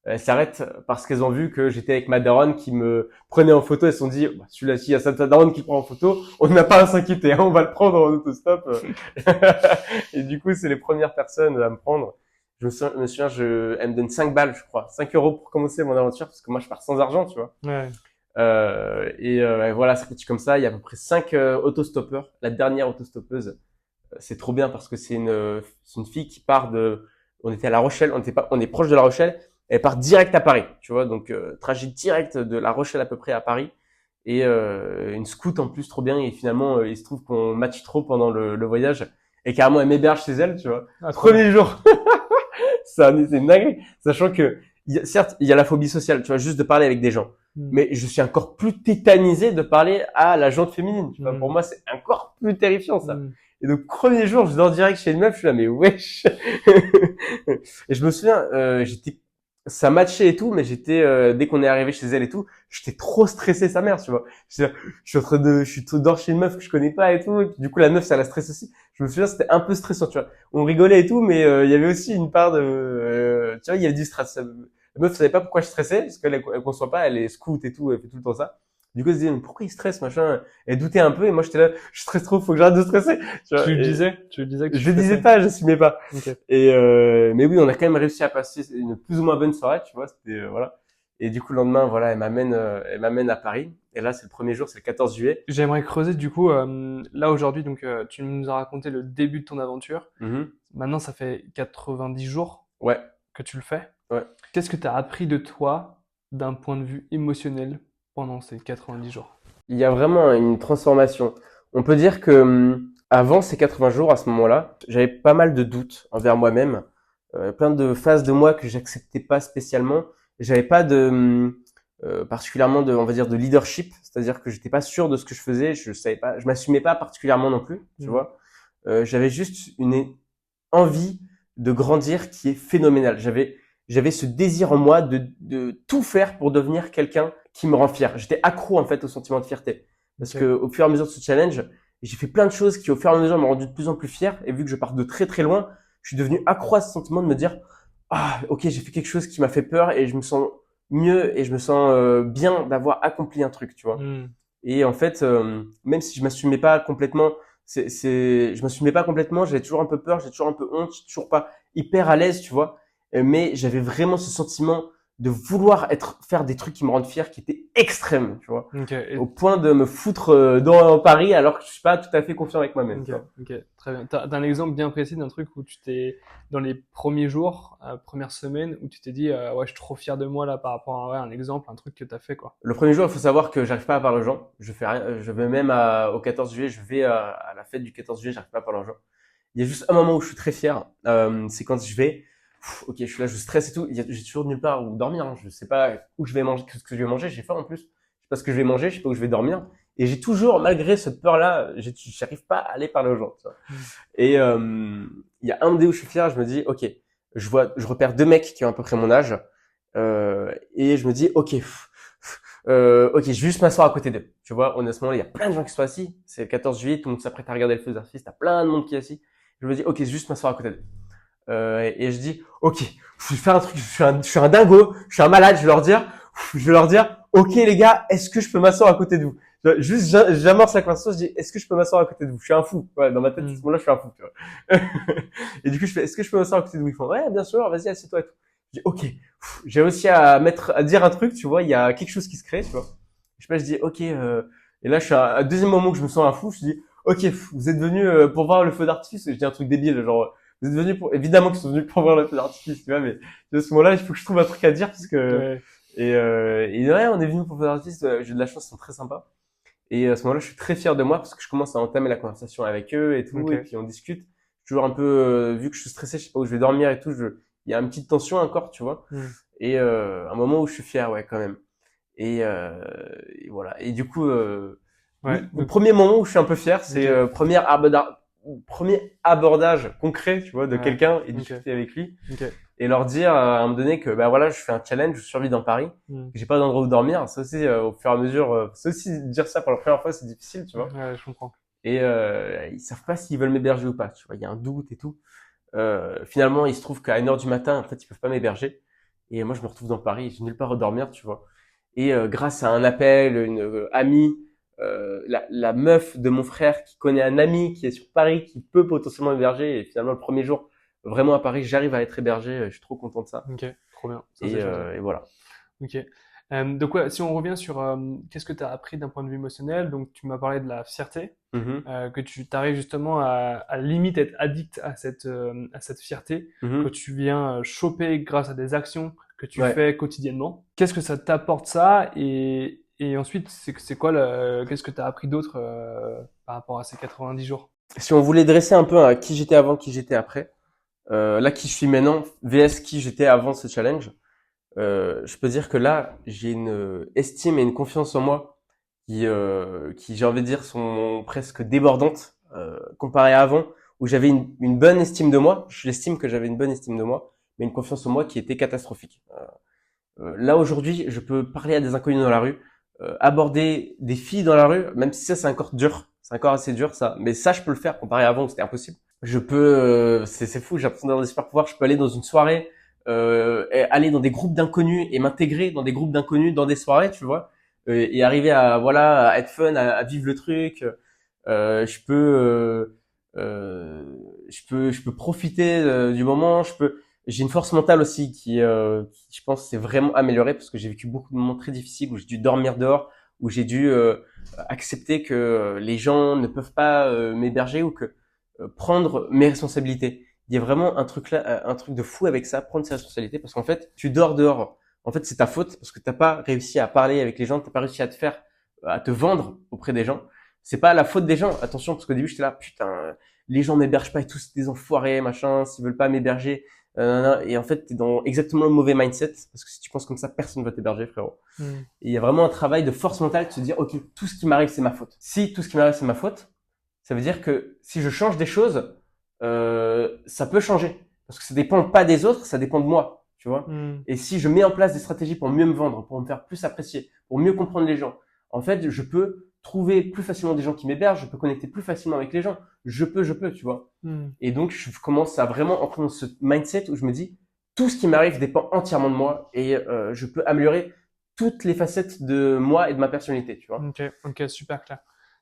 elles s'arrêtent parce qu'elles ont vu que j'étais avec ma daronne qui me prenait en photo. Elles se sont dit, bah, celui-là, s'il y a sa daronne qui prend en photo, on n'a pas à s'inquiéter, hein, on va le prendre en autostop. Et du coup, c'est les premières personnes à me prendre. Je me souviens, elle me donne 5 balles, je crois. 5 euros pour commencer mon aventure parce que moi, je pars sans argent, tu vois. Ouais. Et voilà, ça continue comme ça. Il y a à peu près 5 autostoppeurs. La dernière autostoppeuse, c'est trop bien parce que c'est une fille qui part on était à La Rochelle, on est proche de La Rochelle. Elle part direct à Paris, tu vois, donc trajet direct de La Rochelle à peu près à Paris et une scout en plus trop bien. Et finalement, il se trouve qu'on match trop pendant le voyage et carrément elle m'héberge chez elle, tu vois. Premier jour, c'est une dinguerie, sachant que certes il y a la phobie sociale, tu vois, juste de parler avec des gens, mais je suis encore plus tétanisé de parler à la jante féminine, tu vois. Pour moi, c'est encore plus terrifiant ça. Et donc, premier jour, je dors direct chez une meuf, je suis là, mais wesh. Et je me souviens, ça matchait et tout, mais dès qu'on est arrivé chez elle et tout, j'étais trop stressé sa mère, tu vois. Je suis dehors chez une meuf que je connais pas et tout, et puis du coup, la meuf, ça la stresse aussi. Je me souviens, c'était un peu stressant, tu vois. On rigolait et tout, mais il y avait aussi une part tu vois, il y avait du stress. La meuf savait pas pourquoi je stressais, parce qu'elle elle conçoit pas, elle est scout et tout, elle fait tout le temps ça. Du coup, elle se disait, mais pourquoi il stresse, machin? Elle doutait un peu, et moi, j'étais là, je stresse trop, faut que j'arrête de stresser. Tu vois, tu le disais que je le disais pas, j'assumais pas. Okay. Et, mais oui, on a quand même réussi à passer une plus ou moins bonne soirée, tu vois, c'était, voilà. Et du coup, le lendemain, voilà, elle m'amène à Paris. Et là, c'est le premier jour, c'est le 14 juillet. J'aimerais creuser du coup, là aujourd'hui, donc tu nous as raconté le début de ton aventure. Mhm. Maintenant, ça fait 90 jours Ouais, que tu le fais. ouais. Qu'est-ce que tu as appris de toi d'un point de vue émotionnel pendant ces 90 jours? Il y a vraiment une transformation. On peut dire que avant ces 80 jours, à ce moment-là, j'avais pas mal de doutes envers moi-même, plein de phases de moi que j'acceptais pas spécialement. J'avais pas de particulièrement de, on va dire, de leadership, c'est-à-dire que j'étais pas sûr de ce que je faisais, je savais pas, je m'assumais pas particulièrement non plus, tu Mm. vois. J'avais juste une envie de grandir qui est phénoménale. J'avais ce désir en moi de tout faire pour devenir quelqu'un qui me rend fier. J'étais accro en fait au sentiment de fierté parce Ok. que au fur et à mesure de ce challenge, j'ai fait plein de choses qui au fur et à mesure m'ont rendu de plus en plus fier. Et vu que je pars de très très loin, je suis devenu accro à ce sentiment de me dire ah ok, j'ai fait quelque chose qui m'a fait peur et je me sens mieux et je me sens bien d'avoir accompli un truc, tu vois. Mm. Et en fait, même si je m'assumais pas complètement, je m'assumais pas complètement, j'avais toujours un peu peur, j'ai toujours un peu honte, j'étais toujours pas hyper à l'aise, tu vois. Mais j'avais vraiment ce sentiment de vouloir faire des trucs qui me rendent fier, qui étaient extrêmes, tu vois. Ok. Au point de me foutre dans Paris alors que je suis pas tout à fait confiant avec moi-même, tu Ok, vois. ok, très bien. T'as un exemple bien précis d'un truc où tu t'es, dans les premiers jours, première semaine, où tu t'es dit, ouais, je suis trop fier de moi là par rapport à ouais, un exemple, un truc que t'as fait, quoi. Le premier jour, il faut savoir que j'arrive pas à parler aux gens. Je fais rien, je vais même au 14 juillet, je vais à la fête du 14 juillet, j'arrive pas à parler aux gens. Il y a juste un moment où je suis très fier, c'est quand je vais, ok, je suis là, je stresse et tout, j'ai toujours nulle part où dormir, hein. Je sais pas où je vais manger, ce que je vais manger, j'ai faim en plus. Je sais pas ce que je vais manger, je sais pas où je vais dormir. Et j'ai toujours, malgré cette peur-là, j'arrive pas à aller parler aux gens, tu vois. Mm. Et il y a un dé où je suis fier, je me dis, ok, je repère deux mecs qui ont à peu près mon âge, et je me dis, ok, ok, je vais juste m'asseoir à côté d'eux. Tu vois, honnêtement, il y a plein de gens qui sont assis. C'est le 14 juillet, tout le monde s'apprête à regarder le feu d'artifice, t'as plein de monde qui est assis. Je me dis, ok, je vais juste m'asseoir à côté d'eux. Et je dis, ok, je vais faire un truc, je suis un dingo, je suis un malade, je vais leur dire, ok les gars, est-ce que je peux m'asseoir à côté de vous? Juste, j'amorce la conversation, je dis, est-ce que je peux m'asseoir à côté de vous? Je suis un fou. Ouais, dans ma tête, à ce Mm. moment-là, je suis un fou, tu vois. Et du coup, je fais, est-ce que je peux m'asseoir à côté de vous? Ils font, ouais, bien sûr, vas-y, assieds-toi et tout. Je dis, ok, j'ai réussi à dire un truc, tu vois, il y a quelque chose qui se crée, tu vois. Je sais pas, je dis, ok, et là, je suis à un deuxième moment que je me sens un fou, je dis, ok, vous êtes venus pour voir le feu d'artifice. Je dis un truc débile, genre, vous êtes venus pour, évidemment qu'ils sont venus pour voir le feu d'artifice, tu vois, mais à ce moment-là, il faut que je trouve un truc à dire parce que, Ouais. et ouais, on est venus pour le feu d'artifice, j'ai de la chance, ils sont très sympas. Et à ce moment-là, je suis très fier de moi parce que je commence à entamer la conversation avec eux et tout, Ok. et puis on discute. Toujours un peu, vu que je suis stressé, je sais pas où je vais dormir et tout, il y a une petite tension encore, tu vois. Mm. Et un moment où je suis fier, ouais, quand même. Et voilà. Et du coup, Ouais. le Donc, premier moment où je suis un peu fier, c'est ok. premier abordage concret, tu vois, de Ouais. quelqu'un et Ok. discuter avec lui Ok. et leur dire à un moment donné que bah voilà, je fais un challenge, je survis dans Paris, Mm. que j'ai pas d'endroit où dormir. Ça aussi, au fur et à mesure, c'est aussi dire ça pour la première fois, c'est difficile, tu vois. Ouais, je comprends. Et ils savent pas s'ils veulent m'héberger ou pas, tu vois. Il y a un doute et tout. Finalement, il se trouve qu'à 1 heure du matin, en fait, ils peuvent pas m'héberger. Et moi, je me retrouve dans Paris, j'ai nulle part où dormir, tu vois. Et grâce à un appel, une amie, la meuf de mon frère qui connaît un ami qui est sur Paris, qui peut potentiellement héberger. Et finalement, le premier jour, vraiment à Paris, j'arrive à être hébergé. Je suis trop content de ça. Ok. Trop bien. Ça, c'est chouette. Et voilà. Ok. Donc ouais, si on revient sur qu'est-ce que tu as appris d'un point de vue émotionnel, donc tu m'as parlé de la fierté, Mhm. que tu arrives justement à limite être addict à cette fierté que Mhm. tu viens choper grâce à des actions que tu Ouais. fais quotidiennement. Qu'est-ce que ça t'apporte ça et ensuite c'est quoi qu'est-ce que tu as appris d'autre par rapport à ces 90 jours? Si on voulait dresser un peu à qui j'étais avant, qui j'étais après, là qui je suis maintenant, VS qui j'étais avant ce challenge, je peux dire que là, j'ai une estime et une confiance en moi qui j'ai envie de dire, sont presque débordantes comparé à avant, où j'avais une bonne estime de moi. J'estime que j'avais une bonne estime de moi, mais une confiance en moi qui était catastrophique. Là aujourd'hui, je peux parler à des inconnus dans la rue, aborder des filles dans la rue, même si ça c'est encore dur, c'est encore assez dur ça, mais ça je peux le faire comparé à avant où c'était impossible. Je peux, c'est fou, j'ai l'impression d'avoir des super pouvoirs. Je peux aller dans une soirée, et aller dans des groupes d'inconnus et m'intégrer dans des groupes d'inconnus dans des soirées, tu vois, et arriver à voilà à être fun, à vivre le truc. Je peux, je peux profiter du moment. Je peux J'ai une force mentale aussi qui, je pense, s'est vraiment améliorée parce que j'ai vécu beaucoup de moments très difficiles où j'ai dû dormir dehors, où j'ai dû accepter que les gens ne peuvent pas m'héberger ou que prendre mes responsabilités. Il y a vraiment un truc là, un truc de fou avec ça, prendre ses responsabilités, parce qu'en fait, tu dors dehors. En fait, c'est ta faute parce que t'as pas réussi à parler avec les gens, t'as pas réussi à te vendre auprès des gens. C'est pas la faute des gens, attention, parce qu'au début j'étais là, putain, les gens m'hébergent pas et tous des enfoirés, machin, s'ils veulent pas m'héberger, et en fait t'es dans exactement le mauvais mindset, parce que si tu penses comme ça, personne va t'héberger, frérot. Mm. Et il y a vraiment un travail de force mentale de se dire, ok, tout ce qui m'arrive c'est ma faute. Si tout ce qui m'arrive c'est ma faute, ça veut dire que si je change des choses, ça peut changer. Parce que ça dépend pas des autres, ça dépend de moi, tu vois. Mm. Et si je mets en place des stratégies pour mieux me vendre, pour me faire plus apprécier, pour mieux comprendre les gens, en fait, je peux trouver plus facilement des gens qui m'hébergent, je peux connecter plus facilement avec les gens. Je peux, tu vois. Mm. Et donc, je commence à vraiment entrer dans ce mindset où je me dis, tout ce qui m'arrive dépend entièrement de moi et je peux améliorer toutes les facettes de moi et de ma personnalité, tu vois. Ok, ok, super clair.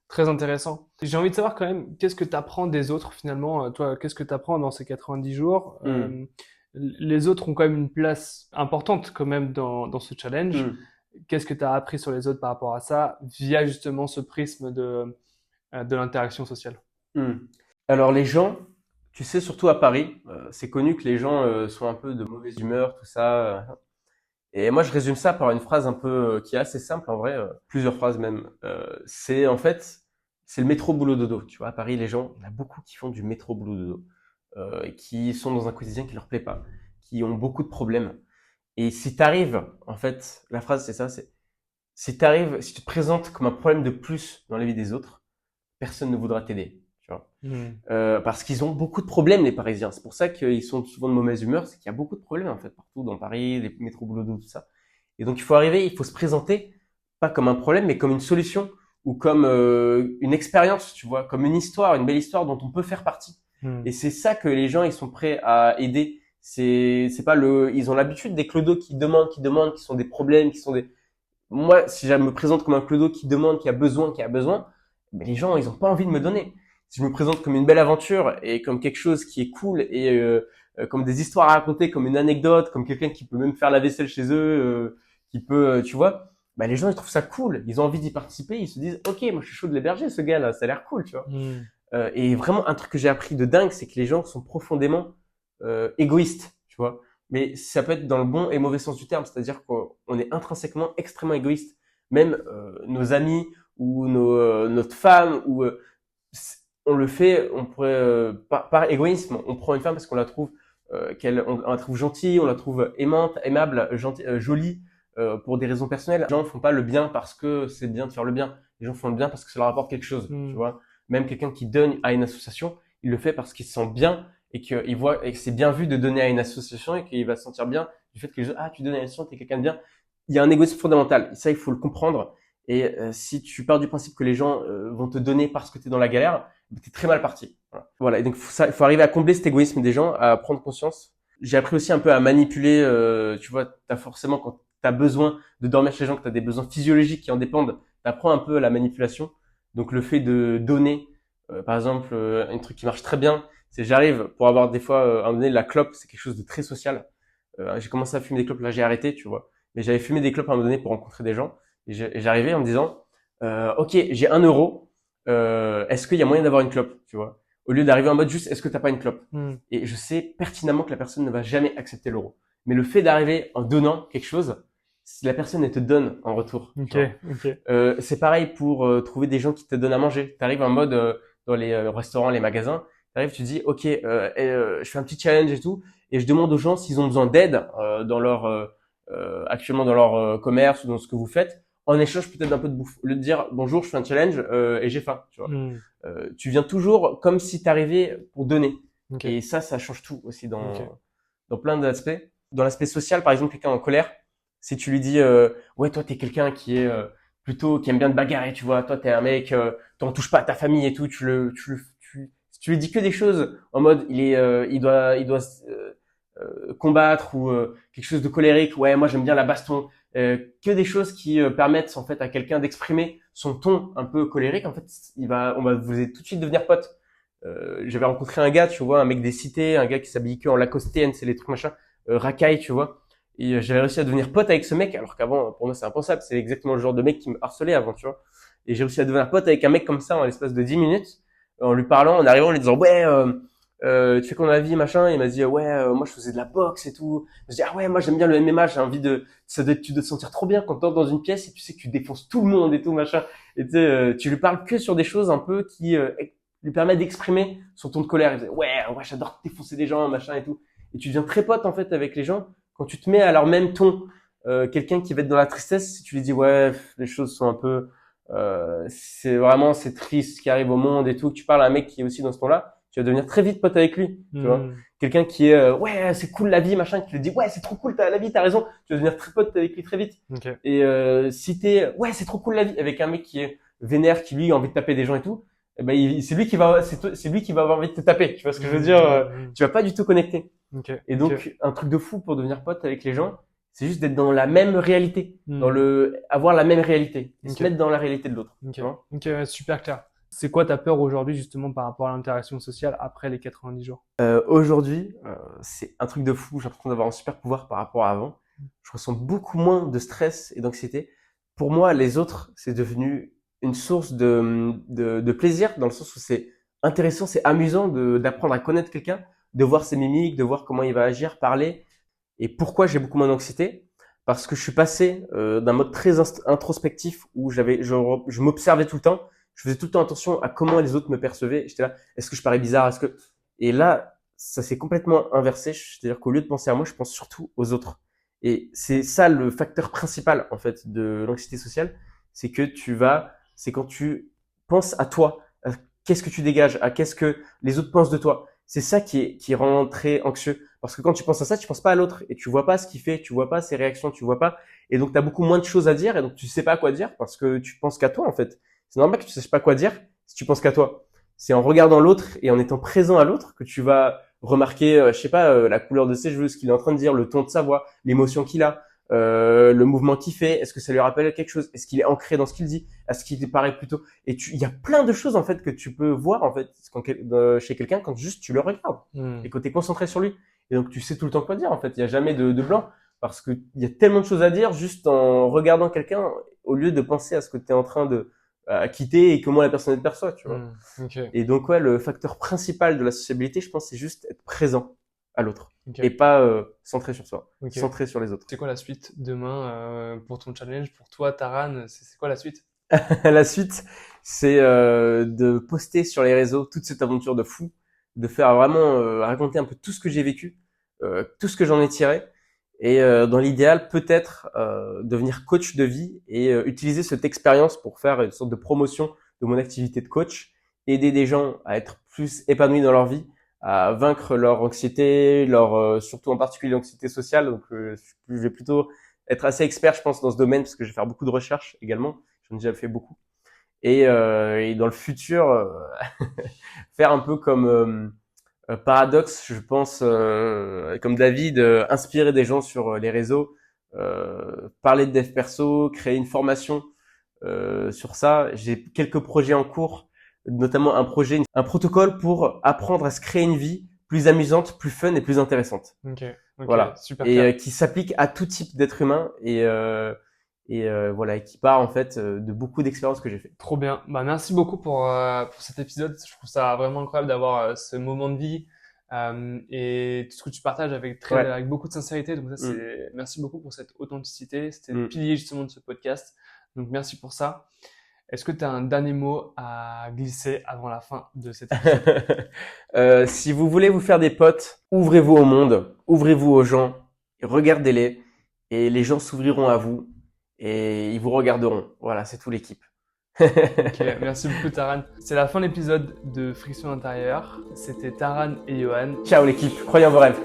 Très intéressant. J'ai envie de savoir quand même, qu'est-ce que tu apprends des autres finalement? Toi, qu'est-ce que tu apprends dans ces 90 jours? Hmm. Les autres ont quand même une place importante quand même dans ce challenge. Hmm. Qu'est-ce que tu as appris sur les autres par rapport à ça, via justement ce prisme de l'interaction sociale? Hmm. Alors les gens, tu sais, surtout à Paris, c'est connu que les gens sont un peu de mauvaise humeur, tout ça. Et moi, je résume ça par une phrase un peu qui est assez simple en vrai, plusieurs phrases même. C'est en fait, c'est le métro boulot dodo. Tu vois, à Paris, les gens, il y en a beaucoup qui font du métro boulot dodo, et qui sont dans un quotidien qui leur plaît pas, qui ont beaucoup de problèmes. Et si t'arrives, en fait, la phrase c'est ça, c'est si t'arrives, si tu te présentes comme un problème de plus dans la vie des autres, personne ne voudra t'aider. Tu vois. Hmm. Parce qu'ils ont beaucoup de problèmes, les Parisiens. C'est pour ça qu'ils sont souvent de mauvaise humeur, c'est qu'il y a beaucoup de problèmes en fait partout dans Paris, les métros boulot dodo, tout ça. Et donc il faut arriver, il faut se présenter pas comme un problème, mais comme une solution ou comme une expérience, tu vois, comme une histoire, une belle histoire dont on peut faire partie. Hmm. Et c'est ça que les gens ils sont prêts à aider. C'est pas le, ils ont l'habitude des clodos qui sont des problèmes, qui sont des. Moi, si je me présente comme un clodo qui demande, qui a besoin, mais les gens ils ont pas envie de me donner. Si je me présente comme une belle aventure et comme quelque chose qui est cool et comme des histoires à raconter, comme une anecdote, comme quelqu'un qui peut même faire la vaisselle chez eux, qui peut, tu vois, bah les gens ils trouvent ça cool, ils ont envie d'y participer, ils se disent ok, moi je suis chaud de l'héberger ce gars là, ça a l'air cool, tu vois. Hmm. Et vraiment un truc que j'ai appris de dingue, c'est que les gens sont profondément égoïstes, tu vois. Mais ça peut être dans le bon et mauvais sens du terme, c'est-à-dire qu'on est intrinsèquement extrêmement égoïste. Même nos amis ou notre femme ou on le fait, on pourrait par égoïsme, on prend une femme parce qu'on la trouve on la trouve gentille, on la trouve aimante, aimable, gentille, jolie pour des raisons personnelles. Les gens font pas le bien parce que c'est bien de faire le bien. Les gens font le bien parce que ça leur apporte quelque chose, tu Hmm. vois. Même quelqu'un qui donne à une association, il le fait parce qu'il se sent bien et qu'il voit et que c'est bien vu de donner à une association et qu'il va se sentir bien du fait que les autres, ah tu donnes à une association, t'es quelqu'un de bien. Il y a un égoïsme fondamental. Et ça, il faut le comprendre. Et si tu pars du principe que les gens vont te donner parce que tu es dans la galère, t'es très mal parti. Voilà. Et donc il faut arriver à combler cet égoïsme des gens, à prendre conscience. J'ai appris aussi un peu à manipuler. Tu vois, t'as forcément quand t'as besoin de dormir chez les gens, que t'as des besoins physiologiques qui en dépendent, t'apprends un peu la manipulation. Donc le fait de donner, par exemple, un truc qui marche très bien, c'est j'arrive pour avoir des fois à un moment donné la clope, c'est quelque chose de très social. J'ai commencé à fumer des clopes, là j'ai arrêté, tu vois. Mais j'avais fumé des clopes à un moment donné pour rencontrer des gens. Et j'arrivais en me disant, ok, j'ai 1 euro, est-ce qu'il y a moyen d'avoir une clope, tu vois, au lieu d'arriver en mode juste, est-ce que t'as pas une clope? Hmm. Et je sais pertinemment que la personne ne va jamais accepter l'euro. Mais le fait d'arriver en donnant quelque chose, si la personne elle te donne en retour, Ok, tu vois. ok. C'est pareil pour trouver des gens qui te donnent à manger. T'arrives en mode dans les restaurants, les magasins, t'arrives, tu dis, ok, je fais un petit challenge et tout, et je demande aux gens s'ils ont besoin d'aide dans leur actuellement dans leur commerce ou dans ce que vous faites, en échange peut-être d'un peu de bouffe. Au lieu de dire bonjour, je fais un challenge et j'ai faim, tu vois. Hmm. Tu viens toujours comme si t'arrivais pour donner. Ok. Et ça change tout aussi Ok. dans plein d'aspects. Dans l'aspect social, par exemple, quelqu'un en colère, si tu lui dis ouais, toi t'es quelqu'un qui est plutôt qui aime bien te bagarrer, tu vois, toi t'es un mec, t'en touches pas à ta famille et tout, si tu lui dis que des choses en mode il doit combattre ou quelque chose de colérique, ouais, moi j'aime bien la baston, que des choses qui permettent en fait à quelqu'un d'exprimer son ton un peu colérique, en fait, on va vous tout de suite devenir potes. J'avais rencontré un gars, tu vois, un mec des cités, un gars qui s'habille que en Lacoste, c'est les trucs machin, racaille, tu vois. Et j'avais réussi à devenir pote avec ce mec, alors qu'avant, pour moi, c'est impensable. C'est exactement le genre de mec qui me harcelait avant, tu vois. Et j'ai réussi à devenir pote avec un mec comme ça en l'espace de 10 minutes, en lui parlant, en arrivant, en lui disant, ouais, tu fais quoi dans la vie, machin. Il m'a dit, ouais, moi, je faisais de la boxe et tout. Je dis, ah ouais, moi, j'aime bien le MMA, j'ai envie de, tu dois te sentir trop bien quand tu entres dans une pièce et tu sais que tu défonces tout le monde et tout, machin. Et tu sais, tu lui parles que sur des choses un peu qui, lui permettent d'exprimer son ton de colère. Il disait, ouais, j'adore défoncer des gens, machin et tout. Et tu deviens très pote, en fait, avec les gens quand tu te mets à leur même ton. Quelqu'un qui va être dans la tristesse, si tu lui dis, ouais, les choses sont un peu, c'est triste ce qui arrive au monde et tout, que tu parles à un mec qui est aussi dans ce ton-là, tu vas devenir très vite pote avec lui, tu vois. Quelqu'un qui est, ouais, c'est cool la vie, machin, qui te dit, ouais, c'est trop cool la vie, t'as raison, tu vas devenir très pote avec lui très vite. Ok. Et si t'es, ouais, c'est trop cool la vie, avec un mec qui est vénère, qui lui a envie de taper des gens et tout, eh ben, c'est lui qui va avoir envie de te taper, tu vois ce que je veux dire, tu vas pas du tout connecter. Ok. Et donc, un truc de fou pour devenir pote avec les gens, c'est juste d'être dans la même réalité, avoir la même réalité, et se mettre dans la réalité de l'autre. Ok, ouais, super clair. C'est quoi ta peur aujourd'hui justement par rapport à l'interaction sociale après les 90 jours? Aujourd'hui, c'est un truc de fou. J'ai l'impression d'avoir un super pouvoir par rapport à avant. Je ressens beaucoup moins de stress et d'anxiété. Pour moi, les autres, c'est devenu une source de plaisir, dans le sens où c'est intéressant, c'est amusant d'apprendre à connaître quelqu'un, de voir ses mimiques, de voir comment il va agir, parler. Et pourquoi j'ai beaucoup moins d'anxiété? Parce que je suis passé d'un mode très introspectif où je m'observais tout le temps. Je faisais tout le temps attention à comment les autres me percevaient. J'étais là, est-ce que je parais bizarre? Et là, ça s'est complètement inversé. C'est-à-dire qu'au lieu de penser à moi, je pense surtout aux autres. Et c'est ça le facteur principal, en fait, de l'anxiété sociale. C'est quand tu penses à toi, à qu'est-ce que tu dégages, à qu'est-ce que les autres pensent de toi. C'est ça qui rend très anxieux. Parce que quand tu penses à ça, tu penses pas à l'autre. Et tu vois pas ce qu'il fait, tu vois pas ses réactions, tu vois pas. Et donc, tu as beaucoup moins de choses à dire. Et donc, tu sais pas quoi dire parce que tu penses qu'à toi, en fait. C'est normal que tu ne saches pas quoi dire si tu penses qu'à toi. C'est en regardant l'autre et en étant présent à l'autre que tu vas remarquer, je sais pas, la couleur de ses cheveux, ce qu'il est en train de dire, le ton de sa voix, l'émotion qu'il a, le mouvement qu'il fait. Est-ce que ça lui rappelle quelque chose? Est-ce qu'il est ancré dans ce qu'il dit? Est-ce qu'il te paraît plutôt? Et il y a plein de choses en fait que tu peux voir en fait chez quelqu'un quand juste tu le regardes et que tu es concentré sur lui. Et donc tu sais tout le temps quoi dire en fait. Il y a jamais de blanc parce que il y a tellement de choses à dire juste en regardant quelqu'un au lieu de penser à ce que tu es en train de à quitter et comment la personne te perçoit, tu vois. Okay. Et donc, ouais, le facteur principal de la sociabilité, je pense, c'est juste être présent à l'autre. Okay. Et pas centré sur soi, centré sur les autres. C'est quoi la suite demain pour ton challenge? Pour toi, Taran, c'est quoi la suite? La suite, c'est de poster sur les réseaux toute cette aventure de fou, de faire vraiment raconter un peu tout ce que j'ai vécu, tout ce que j'en ai tiré. Et dans l'idéal, peut-être devenir coach de vie et utiliser cette expérience pour faire une sorte de promotion de mon activité de coach, aider des gens à être plus épanouis dans leur vie, à vaincre leur anxiété, surtout en particulier l'anxiété sociale. Donc, je vais plutôt être assez expert, je pense, dans ce domaine parce que je vais faire beaucoup de recherches également. J'en ai déjà fait beaucoup. Et dans le futur, faire un peu comme Paradoxe, je pense, comme David, inspirer des gens sur les réseaux, parler de dev perso, créer une formation sur ça. J'ai quelques projets en cours, notamment un protocole pour apprendre à se créer une vie plus amusante, plus fun et plus intéressante. Okay, voilà. Super et qui s'applique à tout type d'être humain et voilà, et qui part en fait de beaucoup d'expériences que j'ai fait. Trop bien. Bah merci beaucoup pour cet épisode. Je trouve ça vraiment incroyable d'avoir ce moment de vie et tout ce que tu partages avec beaucoup de sincérité. Donc ça, merci beaucoup pour cette authenticité. C'était le pilier justement de ce podcast. Donc merci pour ça. Est-ce que tu as un dernier mot à glisser avant la fin de cet épisode? Si vous voulez vous faire des potes, ouvrez-vous au monde, ouvrez-vous aux gens, regardez-les et les gens s'ouvriront à vous. Et ils vous regarderont. Voilà, c'est tout l'équipe. Ok, merci beaucoup Taran. C'est la fin de l'épisode de Friction Intérieure. C'était Taran et Johan. Ciao l'équipe, croyez en vos rêves.